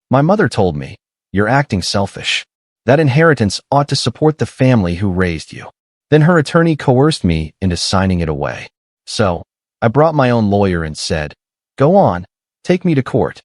My mother told me, "You're acting selfish. That inheritance ought to support the family who raised you." Then her attorney coerced me into signing it away. So, I brought my own lawyer and said, "Go on, take me to court."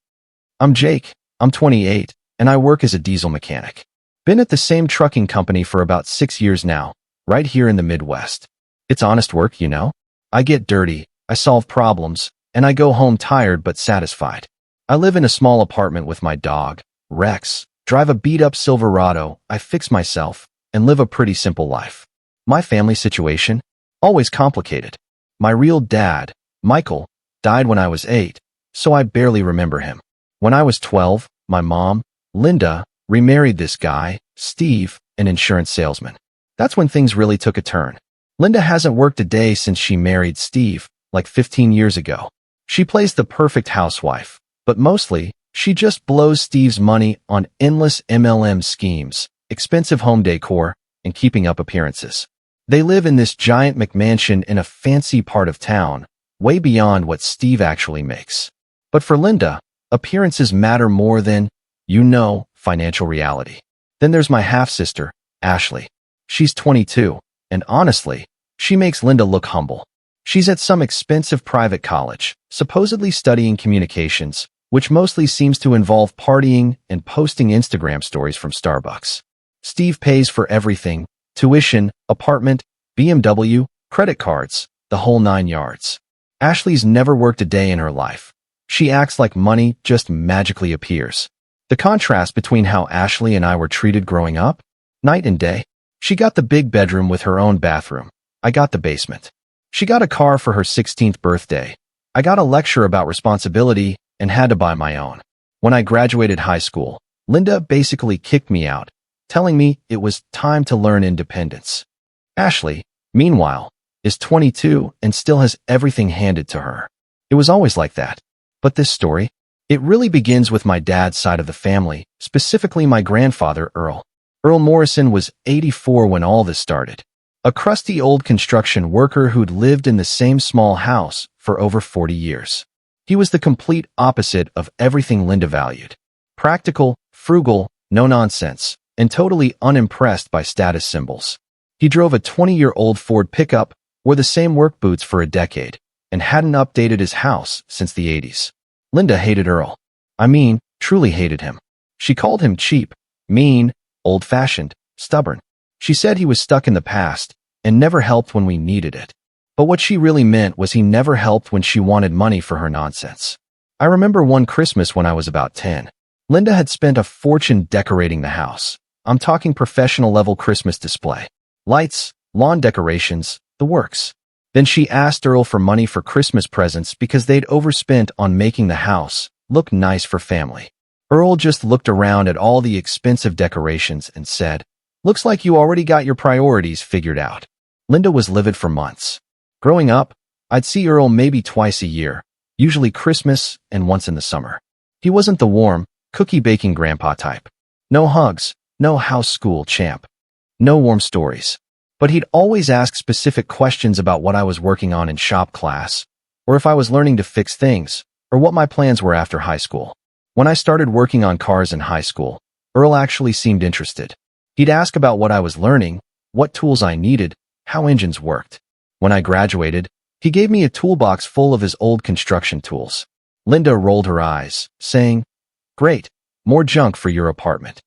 I'm Jake, I'm 28, and I work as a diesel mechanic. Been at the same trucking company for about 6 years now, right here in the Midwest. It's honest work, you know? I get dirty, I solve problems, and I go home tired but satisfied. I live in a small apartment with my dog, Rex, drive a beat-up Silverado, I fix myself, and live a pretty simple life. My family situation? Always complicated. My real dad, Michael, died when I was 8, so I barely remember him. When I was 12, my mom, Linda, remarried this guy, Steve, an insurance salesman. That's when things really took a turn. Linda hasn't worked a day since she married Steve, like 15 years ago. She plays the perfect housewife, but mostly, she just blows Steve's money on endless MLM schemes, expensive home decor, and keeping up appearances. They live in this giant McMansion in a fancy part of town, way beyond what Steve actually makes. But for Linda, appearances matter more than, financial reality. Then there's my half-sister, Ashley. She's 22, and honestly, she makes Linda look humble. She's at some expensive private college, supposedly studying communications, which mostly seems to involve partying and posting Instagram stories from Starbucks. Steve pays for everything: tuition, apartment, BMW, credit cards, the whole 9 yards. Ashley's never worked a day in her life. She acts like money just magically appears. The contrast between how Ashley and I were treated growing up? Night and day. She got the big bedroom with her own bathroom. I got the basement. She got a car for her 16th birthday. I got a lecture about responsibility and had to buy my own. When I graduated high school, Linda basically kicked me out, telling me it was time to learn independence. Ashley, meanwhile, is 22 and still has everything handed to her. It was always like that. But this story? It really begins with my dad's side of the family, specifically my grandfather, Earl. Earl Morrison was 84 when all this started. A crusty old construction worker who'd lived in the same small house for over 40 years. He was the complete opposite of everything Linda valued. Practical, frugal, no nonsense, and totally unimpressed by status symbols. He drove a 20-year-old Ford pickup, wore the same work boots for a decade, and hadn't updated his house since the 80s. Linda hated Earl. I mean, truly hated him. She called him cheap, mean, old-fashioned, stubborn. She said he was stuck in the past and never helped when we needed it. But what she really meant was he never helped when she wanted money for her nonsense. I remember one Christmas when I was about 10. Linda had spent a fortune decorating the house. I'm talking professional-level Christmas display. Lights, lawn decorations, the works. Then she asked Earl for money for Christmas presents because they'd overspent on making the house look nice for family. Earl just looked around at all the expensive decorations and said, "Looks like you already got your priorities figured out." Linda was livid for months. Growing up, I'd see Earl maybe twice a year, usually Christmas and once in the summer. He wasn't the warm, cookie-baking grandpa type. No hugs, no house school champ. No warm stories. But he'd always ask specific questions about what I was working on in shop class, or if I was learning to fix things, or what my plans were after high school. When I started working on cars in high school, Earl actually seemed interested. He'd ask about what I was learning, what tools I needed, how engines worked. When I graduated, he gave me a toolbox full of his old construction tools. Linda rolled her eyes, saying, "Great, more junk for your apartment."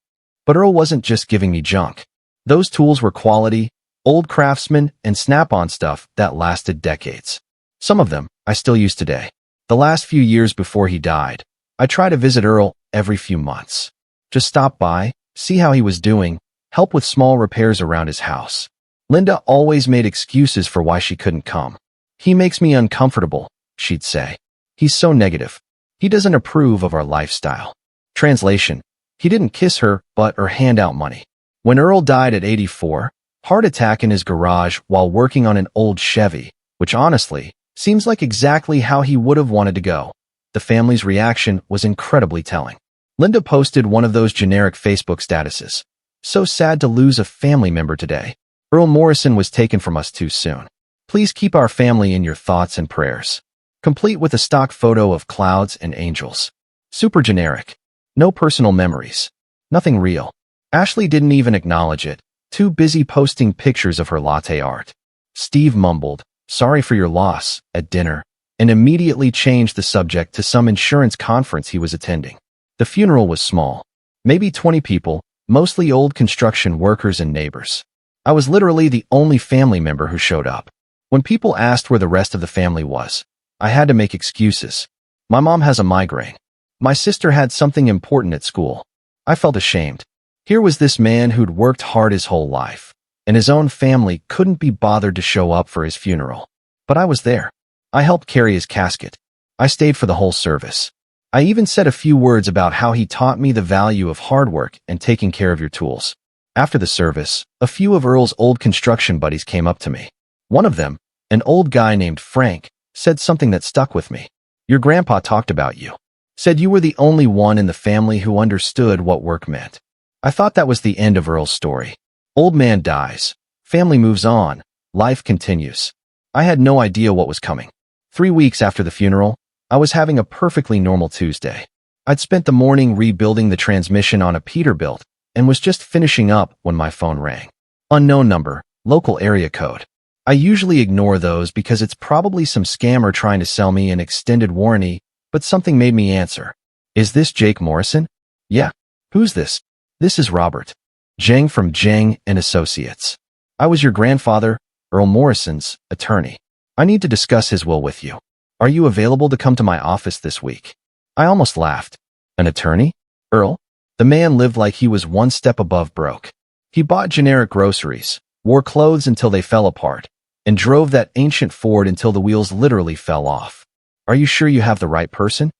But Earl wasn't just giving me junk. Those tools were quality, old Craftsman and Snap-on stuff that lasted decades. Some of them I still use today. The last few years before he died, I try to visit Earl every few months. Just stop by, see how he was doing, help with small repairs around his house. Linda always made excuses for why she couldn't come. "He makes me uncomfortable," she'd say. "He's so negative. He doesn't approve of our lifestyle." Translation: he didn't kiss her, butt, or hand out money. When Earl died at 84, heart attack in his garage while working on an old Chevy, which honestly seems like exactly how he would have wanted to go. The family's reaction was incredibly telling. Linda posted one of those generic Facebook statuses. "So sad to lose a family member today. Earl Morrison was taken from us too soon. Please keep our family in your thoughts and prayers." Complete with a stock photo of clouds and angels. Super generic. No personal memories. Nothing real. Ashley didn't even acknowledge it, too busy posting pictures of her latte art. Steve mumbled, "Sorry for your loss," at dinner, and immediately changed the subject to some insurance conference he was attending. The funeral was small. Maybe 20 people, mostly old construction workers and neighbors. I was literally the only family member who showed up. When people asked where the rest of the family was, I had to make excuses. My mom has a migraine. My sister had something important at school. I felt ashamed. Here was this man who'd worked hard his whole life, and his own family couldn't be bothered to show up for his funeral. But I was there. I helped carry his casket. I stayed for the whole service. I even said a few words about how he taught me the value of hard work and taking care of your tools. After the service, a few of Earl's old construction buddies came up to me. One of them, an old guy named Frank, said something that stuck with me. "Your grandpa talked about you. Said you were the only one in the family who understood what work meant." I thought that was the end of Earl's story. Old man dies. Family moves on. Life continues. I had no idea what was coming. 3 weeks after the funeral, I was having a perfectly normal Tuesday. I'd spent the morning rebuilding the transmission on a Peterbilt and was just finishing up when my phone rang. Unknown number, local area code. I usually ignore those because it's probably some scammer trying to sell me an extended warranty, but something made me answer. "Is this Jake Morrison?" "Yeah." "Who's this?" "This is Robert Jeng from Jeng and Associates. I was your grandfather, Earl Morrison's, attorney. I need to discuss his will with you. Are you available to come to my office this week?" I almost laughed. An attorney? Earl? The man lived like he was one step above broke. He bought generic groceries, wore clothes until they fell apart, and drove that ancient Ford until the wheels literally fell off. "Are you sure you have the right person?"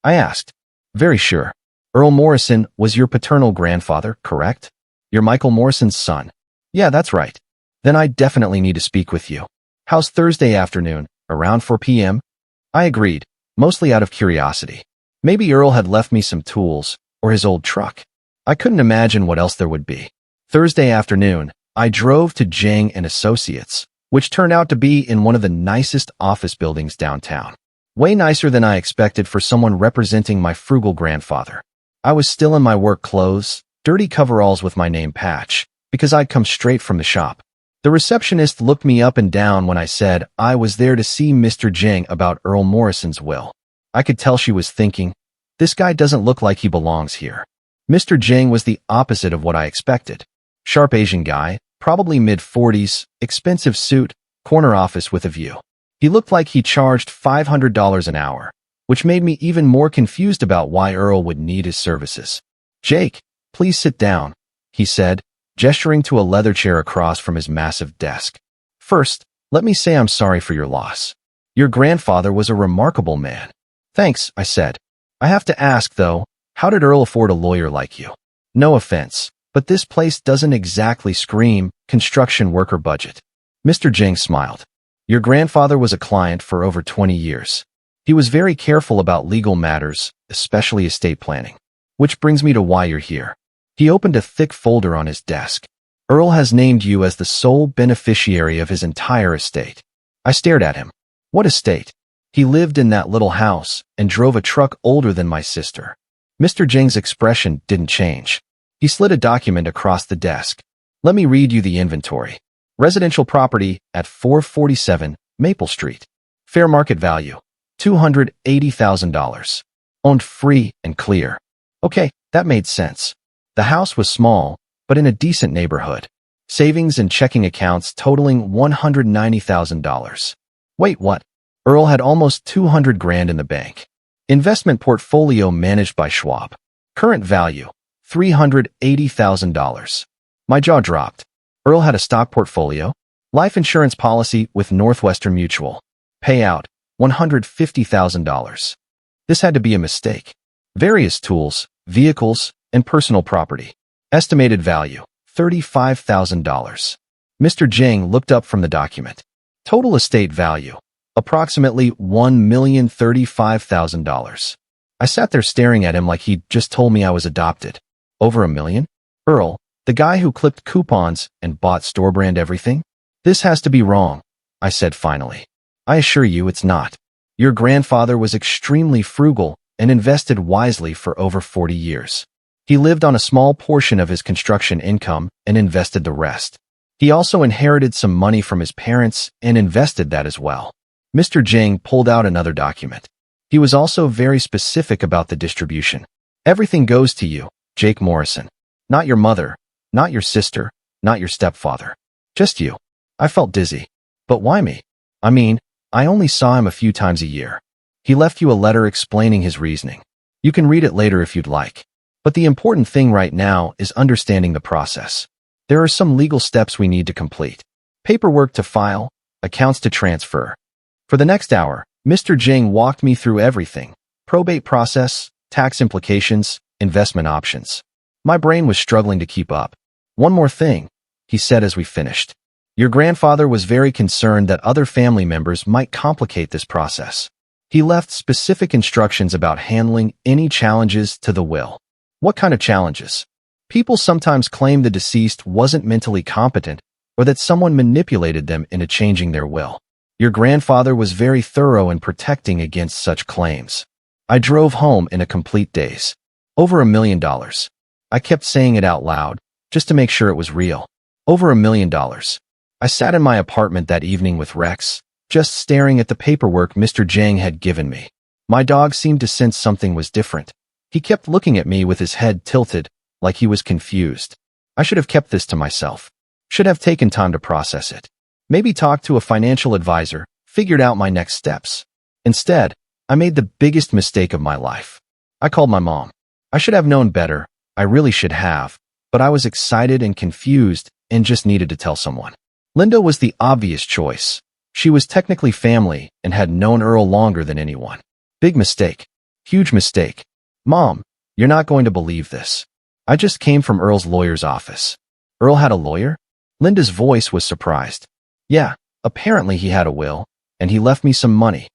I asked. "Very sure. Earl Morrison was your paternal grandfather, correct? You're Michael Morrison's son." "Yeah, that's right." "Then I definitely need to speak with you. How's Thursday afternoon, around 4 p.m.? I agreed, mostly out of curiosity. Maybe Earl had left me some tools, or his old truck. I couldn't imagine what else there would be. Thursday afternoon, I drove to Jeng and Associates, which turned out to be in one of the nicest office buildings downtown. Way nicer than I expected for someone representing my frugal grandfather. I was still in my work clothes, dirty coveralls with my name patch, because I'd come straight from the shop. The receptionist looked me up and down when I said I was there to see Mr. Jeng about Earl Morrison's will. I could tell she was thinking, this guy doesn't look like he belongs here. Mr. Jeng was the opposite of what I expected. Sharp Asian guy, probably mid-40s, expensive suit, corner office with a view. He looked like he charged $500 an hour, which made me even more confused about why Earl would need his services. "Jake, please sit down," he said, gesturing to a leather chair across from his massive desk. "First, let me say I'm sorry for your loss. Your grandfather was a remarkable man." "Thanks," I said. "I have to ask, though, how did Earl afford a lawyer like you? No offense, but this place doesn't exactly scream construction worker budget." Mr. Jeng smiled. "Your grandfather was a client for over 20 years. He was very careful about legal matters, especially estate planning. Which brings me to why you're here." He opened a thick folder on his desk. "Earl has named you as the sole beneficiary of his entire estate." I stared at him. "What estate?" "He lived in that little house and drove a truck older than my sister." Mr. Jeng's expression didn't change. He slid a document across the desk. "Let me read you the inventory. Residential property at 447 Maple Street. Fair market value, $280,000. Owned free and clear." Okay, that made sense. The house was small, but in a decent neighborhood. Savings and checking accounts totaling $190,000. Wait, what? Earl had almost 200 grand in the bank. Investment portfolio managed by Schwab. Current value, $380,000. My jaw dropped. Earl had a stock portfolio? Life insurance policy with Northwestern Mutual. Payout, $150,000. This had to be a mistake. Various tools, vehicles, and personal property. Estimated value, $35,000. Mr. Jeng looked up from the document. Total estate value, approximately $1,035,000. I sat there staring at him like he'd just told me I was adopted. Over $1 million? Earl, the guy who clipped coupons and bought store-brand everything? This has to be wrong, I said finally. I assure you it's not. Your grandfather was extremely frugal and invested wisely for over 40 years. He lived on a small portion of his construction income and invested the rest. He also inherited some money from his parents and invested that as well. Mr. Jing pulled out another document. He was also very specific about the distribution. Everything goes to you, Jake Morrison. Not your mother, not your sister, not your stepfather. Just you. I felt dizzy. But why me? I mean, I only saw him a few times a year. He left you a letter explaining his reasoning. You can read it later if you'd like. But the important thing right now is understanding the process. There are some legal steps we need to complete. Paperwork to file, accounts to transfer. For the next hour, Mr. Jing walked me through everything. Probate process, tax implications, investment options. My brain was struggling to keep up. One more thing, he said as we finished. Your grandfather was very concerned that other family members might complicate this process. He left specific instructions about handling any challenges to the will. What kind of challenges? People sometimes claim the deceased wasn't mentally competent or that someone manipulated them into changing their will. Your grandfather was very thorough in protecting against such claims. I drove home in a complete daze. Over $1 million. I kept saying it out loud, just to make sure it was real. Over $1 million. I sat in my apartment that evening with Rex, just staring at the paperwork Mr. Jang had given me. My dog seemed to sense something was different. He kept looking at me with his head tilted, like he was confused. I should have kept this to myself. Should have taken time to process it. Maybe talk to a financial advisor, figured out my next steps. Instead, I made the biggest mistake of my life. I called my mom. I should have known better. I really should have. But I was excited and confused and just needed to tell someone. Linda was the obvious choice. She was technically family and had known Earl longer than anyone. Big mistake. Huge mistake. Mom, you're not going to believe this. I just came from Earl's lawyer's office. Earl had a lawyer? Linda's voice was surprised. Yeah, apparently he had a will, and he left me some money.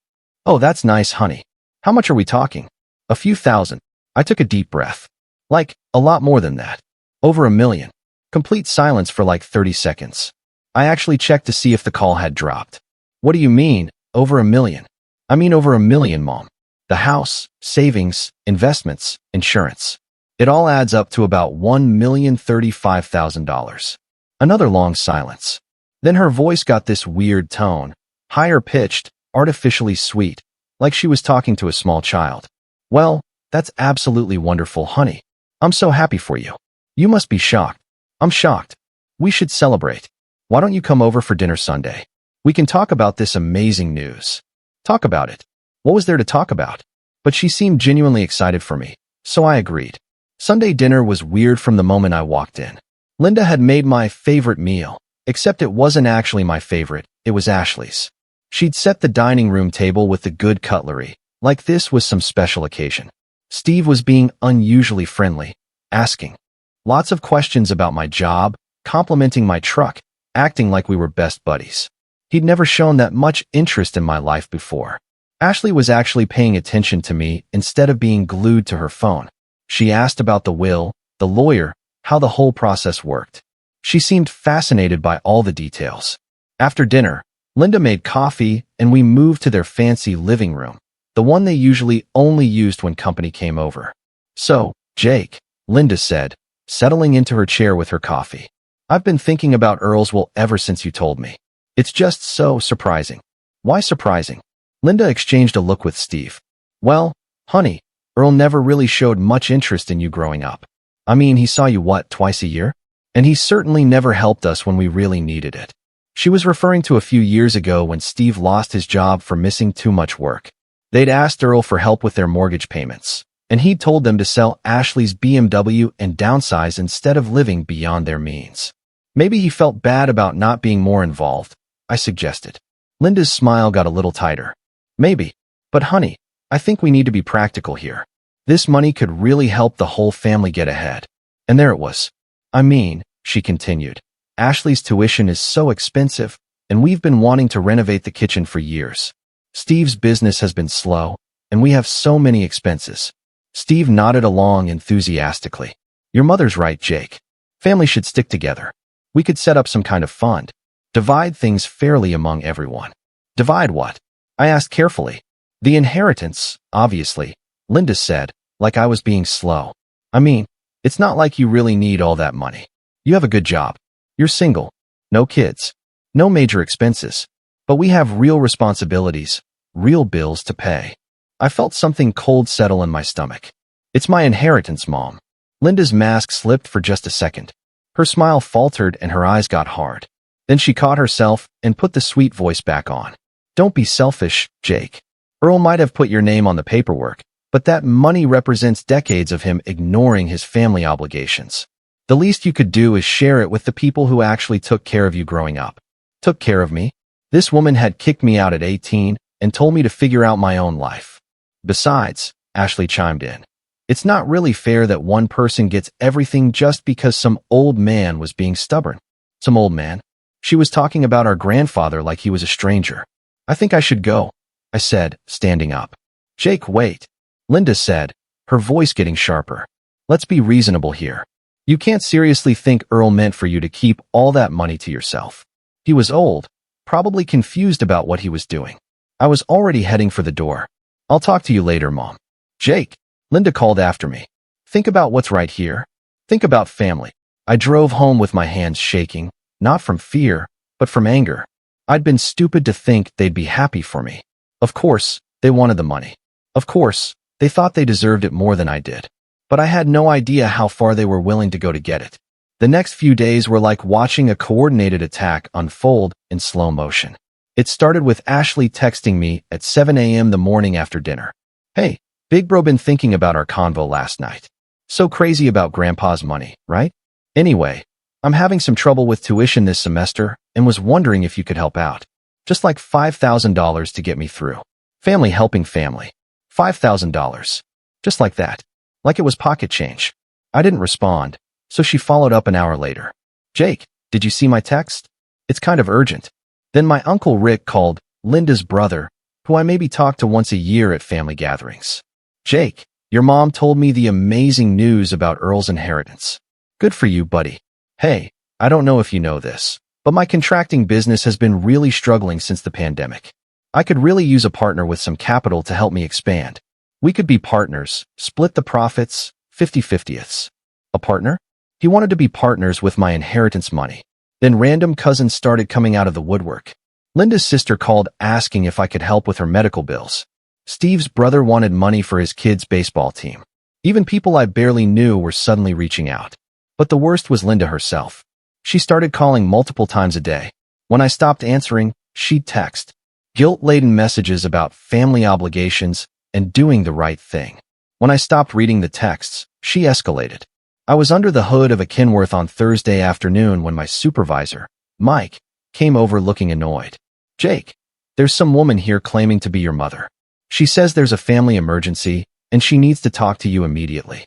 Oh, that's nice, honey. How much are we talking? A few thousand. I took a deep breath. Like, a lot more than that. Over $1 million. Complete silence for like 30 seconds. I actually checked to see if the call had dropped. What do you mean, over $1 million? I mean over $1 million, Mom. The house, savings, investments, insurance. It all adds up to about $1,035,000. Another long silence. Then her voice got this weird tone, higher pitched, artificially sweet, like she was talking to a small child. Well, that's absolutely wonderful, honey. I'm so happy for you. You must be shocked. I'm shocked. We should celebrate. Why don't you come over for dinner Sunday? We can talk about this amazing news. Talk about it. What was there to talk about? But she seemed genuinely excited for me, so I agreed. Sunday dinner was weird from the moment I walked in. Linda had made my favorite meal, except it wasn't actually my favorite, it was Ashley's. She'd set the dining room table with the good cutlery, like this was some special occasion. Steve was being unusually friendly, asking lots of questions about my job, complimenting my truck, acting like we were best buddies. He'd never shown that much interest in my life before. Ashley was actually paying attention to me instead of being glued to her phone. She asked about the will, the lawyer, how the whole process worked. She seemed fascinated by all the details. After dinner, Linda made coffee and we moved to their fancy living room, the one they usually only used when company came over. So, Jake, Linda said, settling into her chair with her coffee. I've been thinking about Earl's will ever since you told me. It's just so surprising. Why surprising? Linda exchanged a look with Steve. Well, honey, Earl never really showed much interest in you growing up. I mean, he saw you twice a year? And he certainly never helped us when we really needed it. She was referring to a few years ago when Steve lost his job for missing too much work. They'd asked Earl for help with their mortgage payments, and he'd told them to sell Ashley's BMW and downsize instead of living beyond their means. Maybe he felt bad about not being more involved, I suggested. Linda's smile got a little tighter. Maybe. But honey, I think we need to be practical here. This money could really help the whole family get ahead. And there it was. I mean, she continued, Ashley's tuition is so expensive, and we've been wanting to renovate the kitchen for years. Steve's business has been slow, and we have so many expenses. Steve nodded along enthusiastically. Your mother's right, Jake. Family should stick together. We could set up some kind of fund. Divide things fairly among everyone. Divide what? I asked carefully. The inheritance, obviously. Linda said, like I was being slow. I mean, it's not like you really need all that money. You have a good job. You're single. No kids. No major expenses. But we have real responsibilities, real bills to pay. I felt something cold settle in my stomach. It's my inheritance, Mom. Linda's mask slipped for just a second. Her smile faltered and her eyes got hard. Then she caught herself and put the sweet voice back on. Don't be selfish, Jake. Earl might have put your name on the paperwork, but that money represents decades of him ignoring his family obligations. The least you could do is share it with the people who actually took care of you growing up. Took care of me? This woman had kicked me out at 18 and told me to figure out my own life. Besides, Ashley chimed in, it's not really fair that one person gets everything just because some old man was being stubborn. Some old man? She was talking about our grandfather like he was a stranger. I think I should go, I said, standing up. Jake, wait. Linda said, her voice getting sharper. Let's be reasonable here. You can't seriously think Earl meant for you to keep all that money to yourself. He was old, probably confused about what he was doing. I was already heading for the door. I'll talk to you later, Mom. Jake, Linda called after me. Think about what's right here. Think about family. I drove home with my hands shaking, not from fear, but from anger. I'd been stupid to think they'd be happy for me. Of course, they wanted the money. Of course, they thought they deserved it more than I did. But I had no idea how far they were willing to go to get it. The next few days were like watching a coordinated attack unfold in slow motion. It started with Ashley texting me at 7 a.m. the morning after dinner. Hey, Big Bro, been thinking about our convo last night. So crazy about Grandpa's money, right? Anyway, I'm having some trouble with tuition this semester and was wondering if you could help out. Just like $5,000 to get me through. Family helping family. $5,000. Just like that. Like it was pocket change. I didn't respond, so she followed up an hour later. Jake, did you see my text? It's kind of urgent. Then my Uncle Rick called, Linda's brother, who I maybe talk to once a year at family gatherings. Jake, your mom told me the amazing news about Earl's inheritance. Good for you, buddy. Hey, I don't know if you know this, but my contracting business has been really struggling since the pandemic. I could really use a partner with some capital to help me expand. We could be partners, split the profits, 50-50ths. A partner? He wanted to be partners with my inheritance money. Then random cousins started coming out of the woodwork. Linda's sister called asking if I could help with her medical bills. Steve's brother wanted money for his kids' baseball team. Even people I barely knew were suddenly reaching out. But the worst was Linda herself. She started calling multiple times a day. When I stopped answering, she'd text. Guilt-laden messages about family obligations and doing the right thing. When I stopped reading the texts, she escalated. I was under the hood of a Kenworth on Thursday afternoon when my supervisor, Mike, came over looking annoyed. Jake, there's some woman here claiming to be your mother. She says there's a family emergency and she needs to talk to you immediately.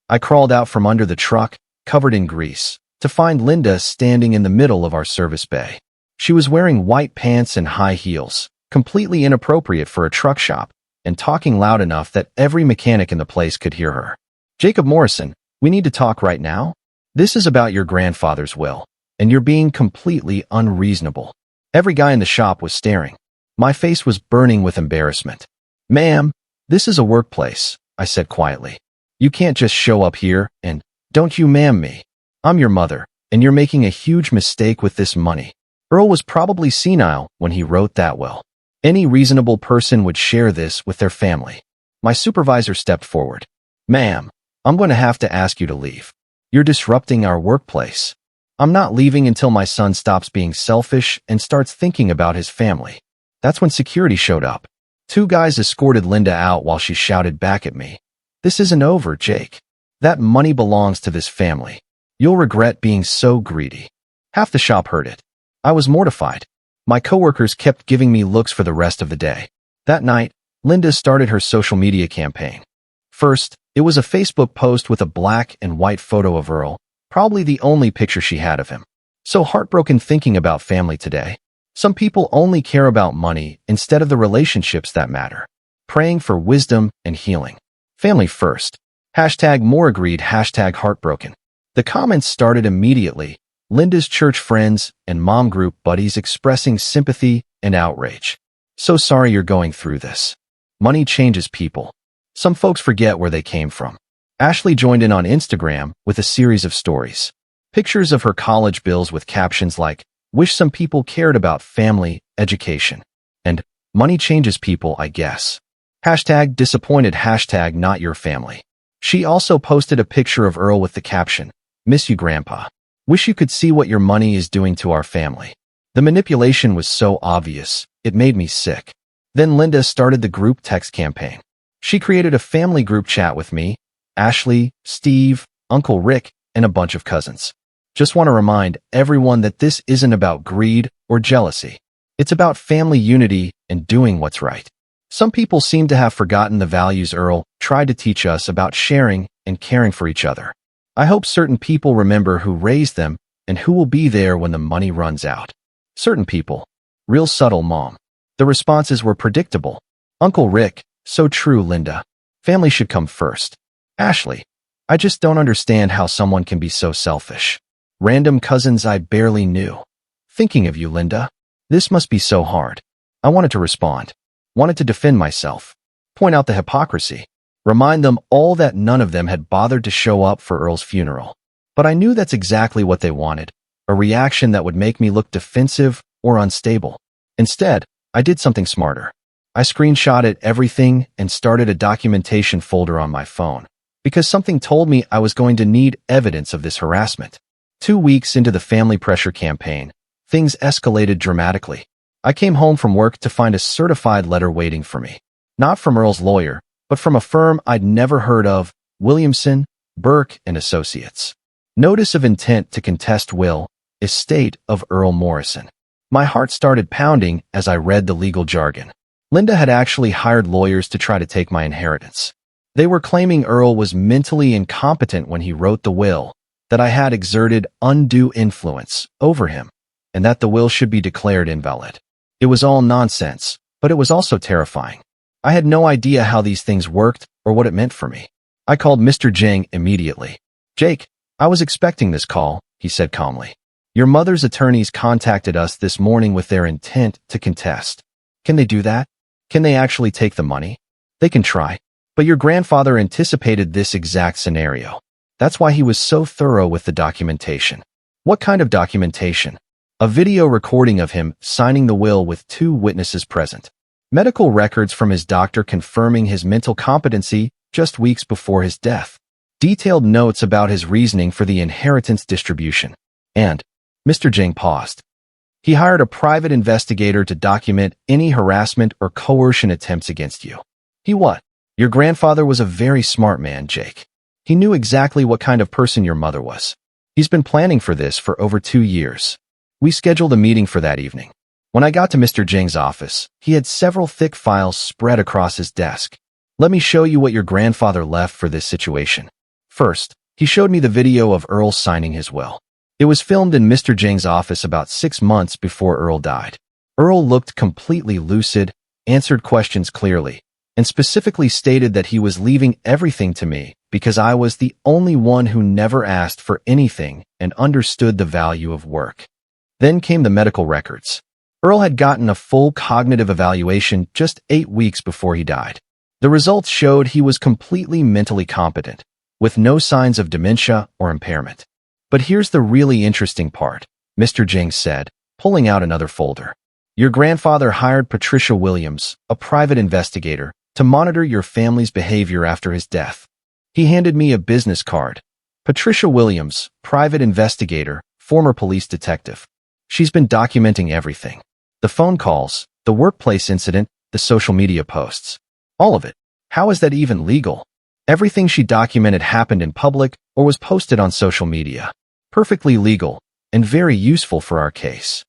I crawled out from under the truck, covered in grease, to find Linda standing in the middle of our service bay. She was wearing white pants and high heels, completely inappropriate for a truck shop, and talking loud enough that every mechanic in the place could hear her. Jacob Morrison, we need to talk right now. This is about your grandfather's will, and you're being completely unreasonable. Every guy in the shop was staring. My face was burning with embarrassment. Ma'am, this is a workplace, I said quietly. You can't just show up here and, don't you ma'am me. I'm your mother, and you're making a huge mistake with this money. Earl was probably senile when he wrote that will. Any reasonable person would share this with their family. My supervisor stepped forward. Ma'am, I'm going to have to ask you to leave. You're disrupting our workplace. I'm not leaving until my son stops being selfish and starts thinking about his family. That's when security showed up. 2 guys escorted Linda out while she shouted back at me. This isn't over, Jake. That money belongs to this family. You'll regret being so greedy. Half the shop heard it. I was mortified. My coworkers kept giving me looks for the rest of the day. That night, Linda started her social media campaign. First, it was a Facebook post with a black and white photo of Earl, probably the only picture she had of him. So heartbroken thinking about family today. Some people only care about money instead of the relationships that matter. Praying for wisdom and healing. Family first. Hashtag more agreed, hashtag heartbroken. The comments started immediately. Linda's church friends and mom group buddies expressing sympathy and outrage. So sorry you're going through this. Money changes people. Some folks forget where they came from. Ashley joined in on Instagram with a series of stories. Pictures of her college bills with captions like, "Wish some people cared about family, education," and "Money changes people, I guess." Hashtag disappointed, hashtag not your family. She also posted a picture of Earl with the caption, "Miss you, Grandpa. Wish you could see what your money is doing to our family." The manipulation was so obvious, it made me sick. Then Linda started the group text campaign. She created a family group chat with me, Ashley, Steve, Uncle Rick, and a bunch of cousins. Just want to remind everyone that this isn't about greed or jealousy. It's about family unity and doing what's right. Some people seem to have forgotten the values Earl tried to teach us about sharing and caring for each other. I hope certain people remember who raised them and who will be there when the money runs out. Certain people. Real subtle, Mom. The responses were predictable. Uncle Rick, so true, Linda. Family should come first. Ashley, I just don't understand how someone can be so selfish. Random cousins I barely knew. Thinking of you, Linda. This must be so hard. I wanted to respond. Wanted to defend myself. Point out the hypocrisy. Remind them all that none of them had bothered to show up for Earl's funeral. But I knew that's exactly what they wanted. A reaction that would make me look defensive or unstable. Instead, I did something smarter. I screenshotted everything and started a documentation folder on my phone, because something told me I was going to need evidence of this harassment. 2 weeks into the family pressure campaign, things escalated dramatically. I came home from work to find a certified letter waiting for me. Not from Earl's lawyer, but from a firm I'd never heard of, Williamson, Burke and Associates. Notice of intent to contest will, estate of Earl Morrison. My heart started pounding as I read the legal jargon. Linda had actually hired lawyers to try to take my inheritance. They were claiming Earl was mentally incompetent when he wrote the will, that I had exerted undue influence over him, and that the will should be declared invalid. It was all nonsense, but it was also terrifying. I had no idea how these things worked or what it meant for me. I called Mr. Jing immediately. "Jake, I was expecting this call," he said calmly. "Your mother's attorneys contacted us this morning with their intent to contest. Can they do that? Can they actually take the money? They can try. But your grandfather anticipated this exact scenario. That's why he was so thorough with the documentation." "What kind of documentation?" "A video recording of him signing the will with 2 witnesses present. Medical records from his doctor confirming his mental competency just weeks before his death. Detailed notes about his reasoning for the inheritance distribution. And," Mr. Jing paused, "he hired a private investigator to document any harassment or coercion attempts against you." "He what?" "Your grandfather was a very smart man, Jake. He knew exactly what kind of person your mother was. He's been planning for this for over 2 years. We scheduled a meeting for that evening. When I got to Mr. Jing's office, he had several thick files spread across his desk. Let me show you what your grandfather left for this situation." First, he showed me the video of Earl signing his will. It was filmed in Mr. Jing's office about 6 months before Earl died. Earl looked completely lucid, answered questions clearly, and specifically stated that he was leaving everything to me because I was the only one who never asked for anything and understood the value of work. Then came the medical records. Earl had gotten a full cognitive evaluation just 8 weeks before he died. The results showed he was completely mentally competent, with no signs of dementia or impairment. "But here's the really interesting part," Mr. Jing said, pulling out another folder. "Your grandfather hired Patricia Williams, a private investigator, to monitor your family's behavior after his death. He handed me a business card. Patricia Williams, private investigator, former police detective. She's been documenting everything. The phone calls, the workplace incident, the social media posts. All of it. How is that even legal? Everything she documented happened in public or was posted on social media. Perfectly legal and very useful for our case."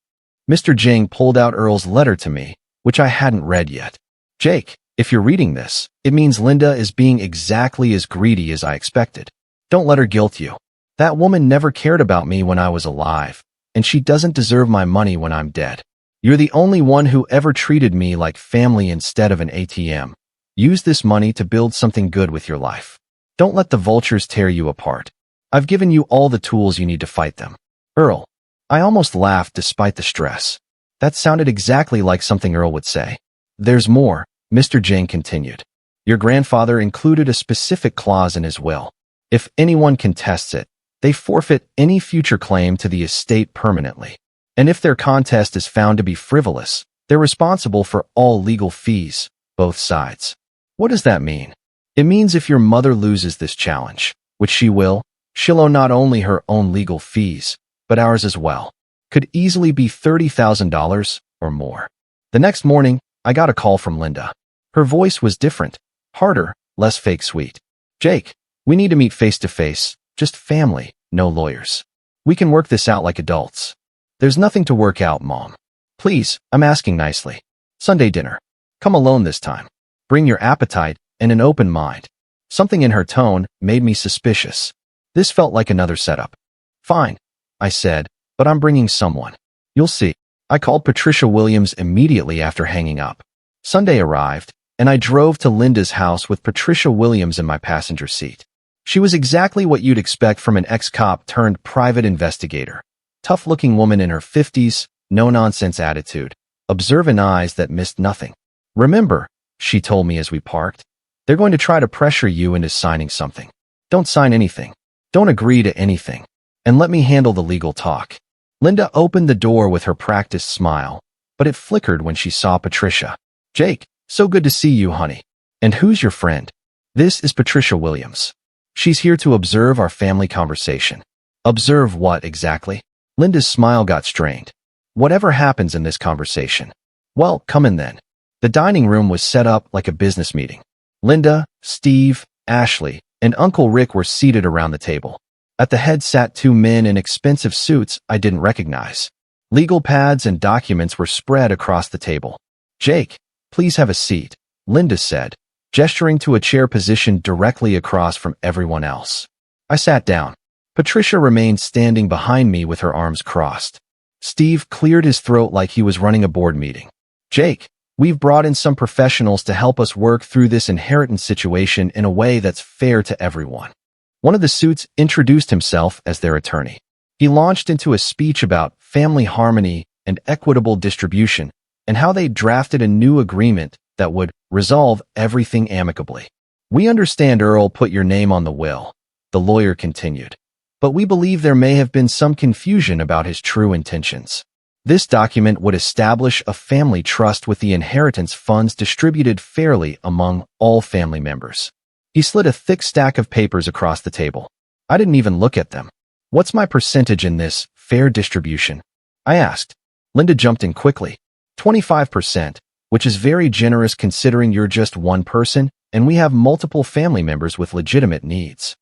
Mr. Jing pulled out Earl's letter to me, which I hadn't read yet. "Jake, if you're reading this, it means Linda is being exactly as greedy as I expected. Don't let her guilt you. That woman never cared about me when I was alive, and she doesn't deserve my money when I'm dead. You're the only one who ever treated me like family instead of an ATM. Use this money to build something good with your life. Don't let the vultures tear you apart. I've given you all the tools you need to fight them." "Earl." I almost laughed despite the stress. That sounded exactly like something Earl would say. "There's more," Mr. Jing continued. Your grandfather included a specific clause in his will. If anyone contests it, they forfeit any future claim to the estate permanently. And if their contest is found to be frivolous, they're responsible for all legal fees, both sides. What does that mean? It means if your mother loses this challenge, which she will, she'll owe not only her own legal fees, but ours as well. Could easily be $30,000 or more. The next morning, I got a call from Linda. Her voice was different, harder, less fake sweet. Jake, we need to meet face to face, just family, no lawyers. We can work this out like adults. There's nothing to work out, Mom. Please, I'm asking nicely. Sunday dinner. Come alone this time. Bring your appetite and an open mind. Something in her tone made me suspicious. This felt like another setup. Fine, I said, but I'm bringing someone. You'll see. I called Patricia Williams immediately after hanging up. Sunday arrived, and I drove to Linda's house with Patricia Williams in my passenger seat. She was exactly what you'd expect from an ex-cop turned private investigator. Tough-looking woman in her 50s, no-nonsense attitude, observant eyes that missed nothing. Remember, she told me as we parked, they're going to try to pressure you into signing something. Don't sign anything. Don't agree to anything. And let me handle the legal talk. Linda opened the door with her practiced smile, but it flickered when she saw Patricia. Jake, so good to see you, honey. And who's your friend? This is Patricia Williams. She's here to observe our family conversation. Observe what exactly? Linda's smile got strained. Whatever happens in this conversation. Well, come in then. The dining room was set up like a business meeting. Linda, Steve, Ashley, and Uncle Rick were seated around the table. At the head sat two men in expensive suits I didn't recognize. Legal pads and documents were spread across the table. Jake, please have a seat, Linda said, gesturing to a chair positioned directly across from everyone else. I sat down. Patricia remained standing behind me with her arms crossed. Steve cleared his throat like he was running a board meeting. Jake, we've brought in some professionals to help us work through this inheritance situation in a way that's fair to everyone. One of the suits introduced himself as their attorney. He launched into a speech about family harmony and equitable distribution and how they drafted a new agreement that would resolve everything amicably. We understand Earl put your name on the will, the lawyer continued, but we believe there may have been some confusion about his true intentions. This document would establish a family trust with the inheritance funds distributed fairly among all family members. He slid a thick stack of papers across the table. I didn't even look at them. What's my percentage in this fair distribution? I asked. Linda jumped in quickly. 25%, which is very generous considering you're just one person and we have multiple family members with legitimate needs.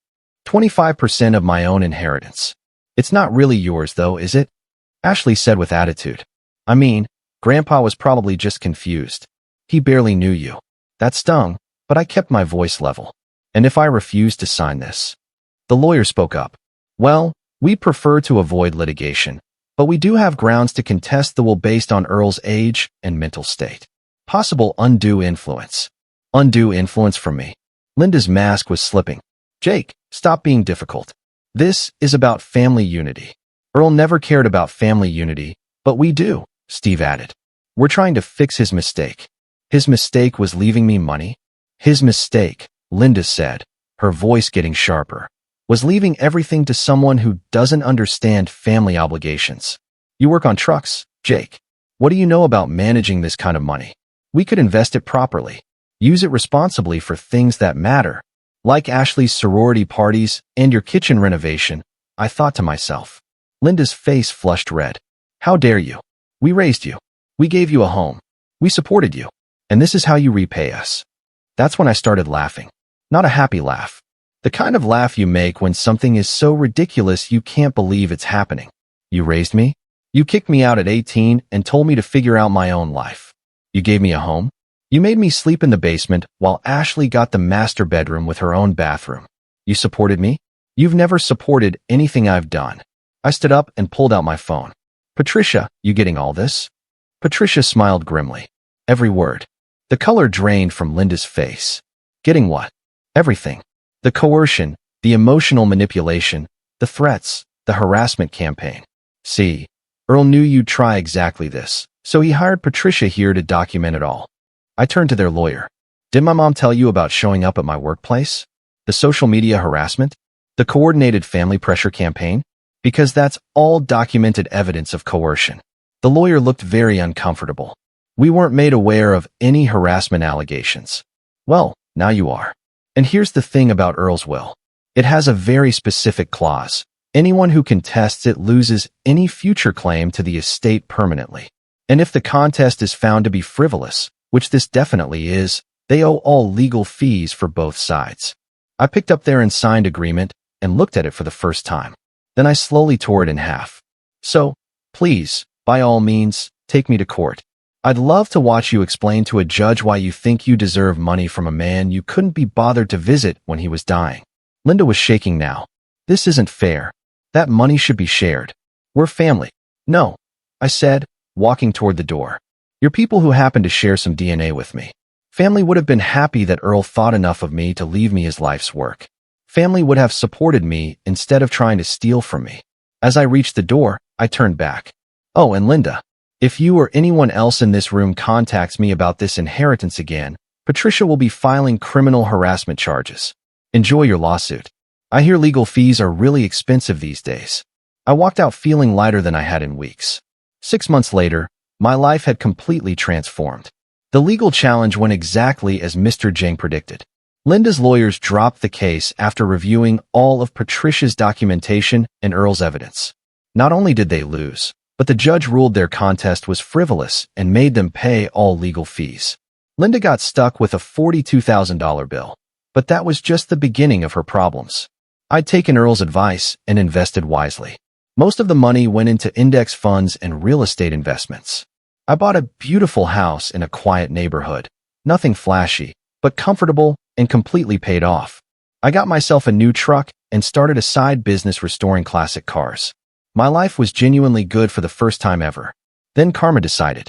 25% of my own inheritance. It's not really yours though, is it? Ashley said with attitude. I mean, Grandpa was probably just confused. He barely knew you. That stung, but I kept my voice level. And if I refused to sign this? The lawyer spoke up. Well, we prefer to avoid litigation, but we do have grounds to contest the will based on Earl's age and mental state. Possible undue influence. Undue influence from me. Linda's mask was slipping. Jake, stop being difficult. This is about family unity. Earl never cared about family unity, but we do, Steve added. We're trying to fix his mistake. His mistake was leaving me money. His mistake, Linda said, her voice getting sharper, was leaving everything to someone who doesn't understand family obligations. You work on trucks, Jake. What do you know about managing this kind of money? We could invest it properly. Use it responsibly for things that matter. Like Ashley's sorority parties and your kitchen renovation, I thought to myself. Linda's face flushed red. How dare you? We raised you. We gave you a home. We supported you. And this is how you repay us. That's when I started laughing. Not a happy laugh. The kind of laugh you make when something is so ridiculous you can't believe it's happening. You raised me? You kicked me out at 18 and told me to figure out my own life. You gave me a home? You made me sleep in the basement while Ashley got the master bedroom with her own bathroom. You supported me? You've never supported anything I've done. I stood up and pulled out my phone. Patricia, you getting all this? Patricia smiled grimly. Every word. The color drained from Linda's face. Getting what? Everything. The coercion, the emotional manipulation, the threats, the harassment campaign. See, Earl knew you'd try exactly this, so he hired Patricia here to document it all. I turned to their lawyer. Did my mom tell you about showing up at my workplace? The social media harassment? The coordinated family pressure campaign? Because that's all documented evidence of coercion. The lawyer looked very uncomfortable. We weren't made aware of any harassment allegations. Well, now you are. And here's the thing about Earl's will. It has a very specific clause. Anyone who contests it loses any future claim to the estate permanently. And if the contest is found to be frivolous, which this definitely is, they owe all legal fees for both sides. I picked up their signed agreement and looked at it for the first time. Then I slowly tore it in half. So, please, by all means, take me to court. I'd love to watch you explain to a judge why you think you deserve money from a man you couldn't be bothered to visit when he was dying. Linda was shaking now. This isn't fair. That money should be shared. We're family. No, I said, walking toward the door. You're people who happen to share some DNA with me. Family would have been happy that Earl thought enough of me to leave me his life's work. Family would have supported me instead of trying to steal from me. As I reached the door, I turned back. Oh, and Linda, if you or anyone else in this room contacts me about this inheritance again, Patricia will be filing criminal harassment charges. Enjoy your lawsuit. I hear legal fees are really expensive these days. I walked out feeling lighter than I had in weeks. 6 months later, my life had completely transformed. The legal challenge went exactly as Mr. Jang predicted. Linda's lawyers dropped the case after reviewing all of Patricia's documentation and Earl's evidence. Not only did they lose, but the judge ruled their contest was frivolous and made them pay all legal fees. Linda got stuck with a $42,000 bill, but that was just the beginning of her problems. I'd taken Earl's advice and invested wisely. Most of the money went into index funds and real estate investments. I bought a beautiful house in a quiet neighborhood. Nothing flashy, but comfortable and completely paid off. I got myself a new truck and started a side business restoring classic cars. My life was genuinely good for the first time ever. Then karma decided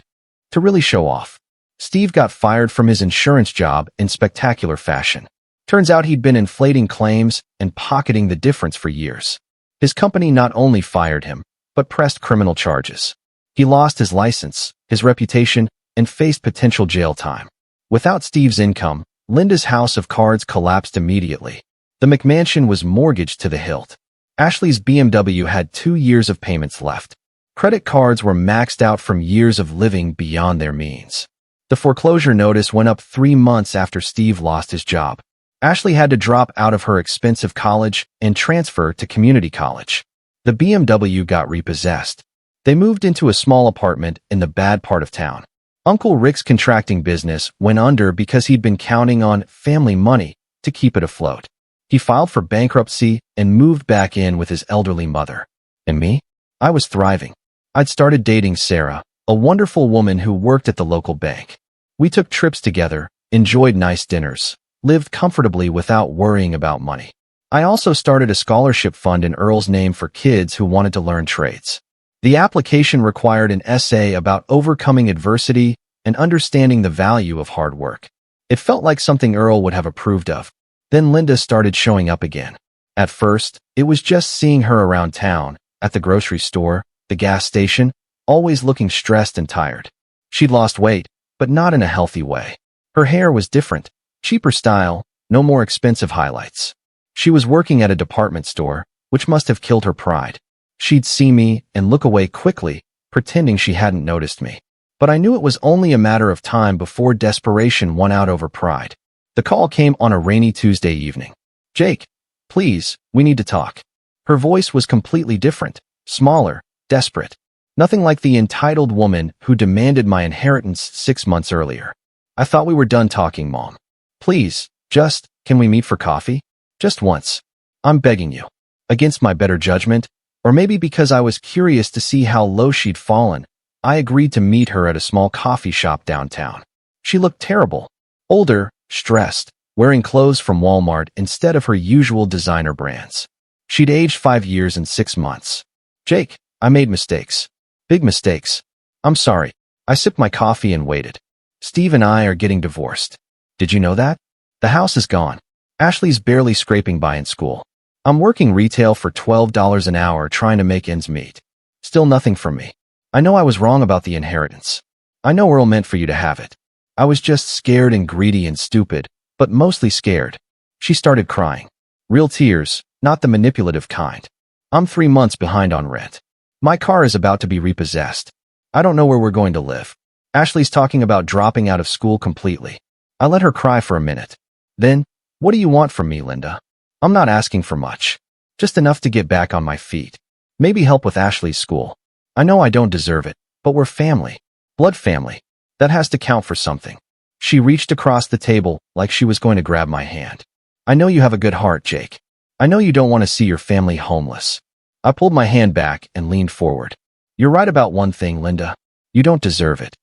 to really show off. Steve got fired from his insurance job in spectacular fashion. Turns out he'd been inflating claims and pocketing the difference for years. His company not only fired him, but pressed criminal charges. He lost his license, his reputation, and faced potential jail time. Without Steve's income, Linda's house of cards collapsed immediately. The McMansion was mortgaged to the hilt. Ashley's BMW had 2 years of payments left. Credit cards were maxed out from years of living beyond their means. The foreclosure notice went up 3 months after Steve lost his job. Ashley had to drop out of her expensive college and transfer to community college. The BMW got repossessed. They moved into a small apartment in the bad part of town. Uncle Rick's contracting business went under because he'd been counting on family money to keep it afloat. He filed for bankruptcy and moved back in with his elderly mother. And me? I was thriving. I'd started dating Sarah, a wonderful woman who worked at the local bank. We took trips together, enjoyed nice dinners, lived comfortably without worrying about money. I also started a scholarship fund in Earl's name for kids who wanted to learn trades. The application required an essay about overcoming adversity and understanding the value of hard work. It felt like something Earl would have approved of. Then Linda started showing up again. At first, it was just seeing her around town, at the grocery store, the gas station, always looking stressed and tired. She'd lost weight, but not in a healthy way. Her hair was different, cheaper style, no more expensive highlights. She was working at a department store, which must have killed her pride. She'd see me and look away quickly, pretending she hadn't noticed me. But I knew it was only a matter of time before desperation won out over pride. The call came on a rainy Tuesday evening. "Jake, please, we need to talk." Her voice was completely different, smaller, desperate. Nothing like the entitled woman who demanded my inheritance 6 months earlier. "I thought we were done talking, Mom. Please, can we meet for coffee? Just once. I'm begging you." Against my better judgment, or maybe because I was curious to see how low she'd fallen, I agreed to meet her at a small coffee shop downtown. She looked terrible. Older, stressed, wearing clothes from Walmart instead of her usual designer brands. She'd aged 5 years and 6 months. "Jake, I made mistakes. Big mistakes. I'm sorry." I sipped my coffee and waited. "Steve and I are getting divorced. Did you know that? The house is gone. Ashley's barely scraping by in school. I'm working retail for $12 an hour trying to make ends meet. Still nothing from me. I know I was wrong about the inheritance. I know Earl meant for you to have it. I was just scared and greedy and stupid, but mostly scared. She started crying. Real tears, not the manipulative kind. I'm 3 months behind on rent. My car is about to be repossessed. I don't know where we're going to live. Ashley's talking about dropping out of school completely. I let her cry for a minute. Then, what do you want from me, Linda? I'm not asking for much. Just enough to get back on my feet. Maybe help with Ashley's school. I know I don't deserve it, but we're family. Blood family. That has to count for something. She reached across the table like she was going to grab my hand. I know you have a good heart, Jake. I know you don't want to see your family homeless. I pulled my hand back and leaned forward. You're right about one thing, Linda. You don't deserve it.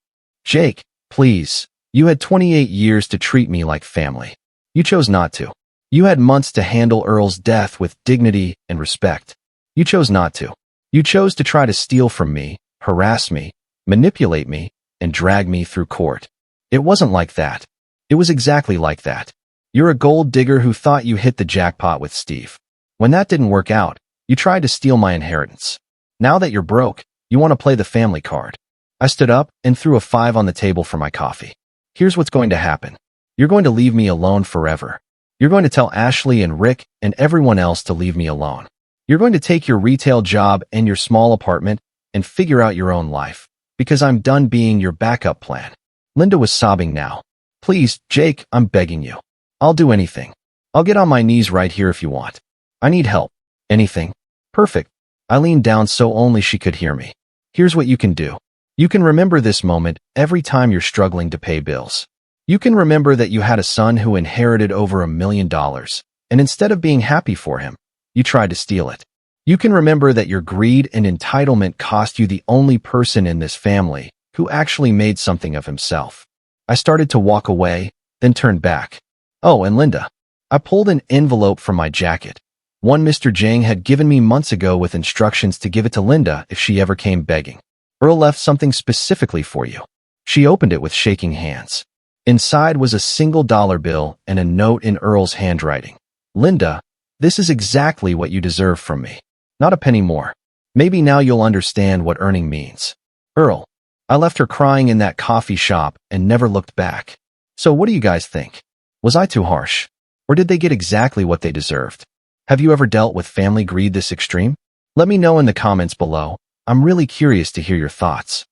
Jake, please. You had 28 years to treat me like family. You chose not to. You had months to handle Earl's death with dignity and respect. You chose not to. You chose to try to steal from me, harass me, manipulate me, and drag me through court. It wasn't like that. It was exactly like that. You're a gold digger who thought you hit the jackpot with Steve. When that didn't work out, you tried to steal my inheritance. Now that you're broke, you want to play the family card. I stood up and threw a 5 on the table for my coffee. Here's what's going to happen. You're going to leave me alone forever. You're going to tell Ashley and Rick and everyone else to leave me alone. You're going to take your retail job and your small apartment and figure out your own life, because I'm done being your backup plan. Linda was sobbing now. Please, Jake, I'm begging you. I'll do anything. I'll get on my knees right here if you want. I need help. Anything. Perfect. I leaned down so only she could hear me. Here's what you can do. You can remember this moment every time you're struggling to pay bills. You can remember that you had a son who inherited over $1 million, and instead of being happy for him, you tried to steal it. You can remember that your greed and entitlement cost you the only person in this family who actually made something of himself. I started to walk away, then turned back. Oh, and Linda. I pulled an envelope from my jacket. One Mr. Jang had given me months ago with instructions to give it to Linda if she ever came begging. Earl left something specifically for you. She opened it with shaking hands. Inside was a single dollar bill and a note in Earl's handwriting. Linda, this is exactly what you deserve from me. Not a penny more. Maybe now you'll understand what earning means. Earl. I left her crying in that coffee shop and never looked back. So what do you guys think? Was I too harsh? Or did they get exactly what they deserved? Have you ever dealt with family greed this extreme? Let me know in the comments below. I'm really curious to hear your thoughts.